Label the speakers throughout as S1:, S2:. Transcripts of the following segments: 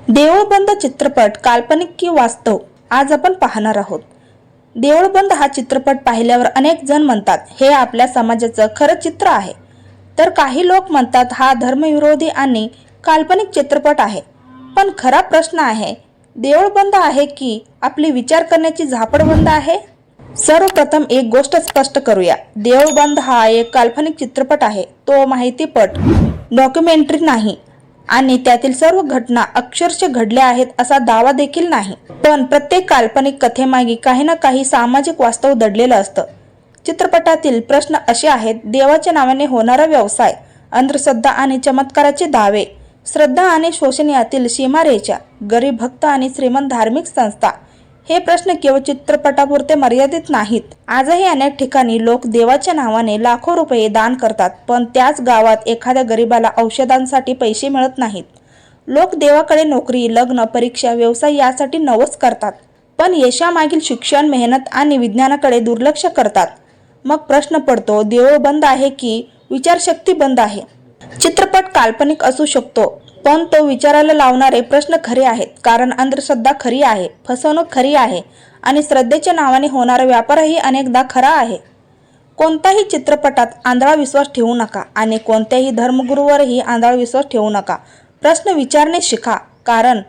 S1: देऊळबंद चित्रपट काल्पनिक की वास्तव आज आपण पाहणार आहोत। देऊळबंद हा चित्रपट पाहिल्यावर अनेक जण म्हणतात हे आपल्या समाजाचं खरं चित्र आहे, तर काही लोक म्हणतात हा धर्मविरोधी आणि काल्पनिक चित्रपट आहे। पण खरा प्रश्न आहे, देऊळबंद आहे की आपली विचार करण्याची झापडबंद आहे? सर्वप्रथम एक गोष्ट स्पष्ट करूया, देऊळबंद हा एक काल्पनिक चित्रपट आहे। तो माहितीपट डॉक्युमेंटरी नाही आणि त्यातील सर्व घटना अक्षरशः घडल्या आहेत असा दावा देखील नाही। पण प्रत्येक काल्पनिक कथेमागे काही ना काही सामाजिक वास्तव दडलेलं असतं। चित्रपटातील प्रश्न असे आहेत, देवाच्या नावाने होणारा व्यवसाय, अंधश्रद्धा आणि चमत्काराचे दावे, श्रद्धा आणि शोषण यातील सीमारेषा, गरीब भक्त आणि श्रीमंत धार्मिक संस्था। हे प्रश्न केवळ चित्रपटापुरते मर्यादित नाहीत। आजही अनेक ठिकाणी लोक देवाच्या नावाने लाखो रुपये दान करतात, पण त्याच गावात एखाद्या गरीबाला औषधांसाठी पैसे मिळत नाहीत। लोक देवाकडे नोकरी, लग्न, परीक्षा, व्यवसाय यासाठी नवस करतात, पण यशामागील शिक्षण, मेहनत आणि विज्ञानाकडे दुर्लक्ष करतात। मग प्रश्न पडतो, देऊळ बंद आहे की विचारशक्ती बंद आहे? चित्रपट काल्पनिक असू शकतो, पण तो विचारायला लावणारे प्रश्न खरे आहेत। कारण अंधश्रद्धा खरी आहे, फसवणूक खरी आहे आणि श्रद्धेच्या नावाने होणारा व्यापारही अनेकदा खरा आहे। कोणत्याही चित्रपटात आंधळा विश्वास ठेवू नका आणि कोणत्याही धर्मगुरूवरही आंधळा विश्वास ठेवू नका। प्रश्न विचारणे शिका, कारण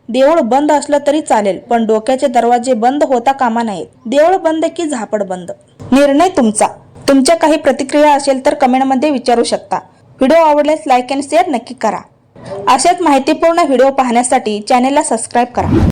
S1: देऊळ बंद असलं तरी चालेल, पण डोक्याचे दरवाजे बंद होता कामा नयेत। देऊळ बंद की झापड बंद? निर्णय तुमचा। तुमच्या काही प्रतिक्रिया असेल तर कमेंटमध्ये विचारू शकता। व्हिडिओ आवडल्यास लाईक आणि शेअर नक्की करा। अशाच माहितीपूर्ण व्हिडिओ पाहण्यासाठी चॅनेलला सबस्क्राईब करा।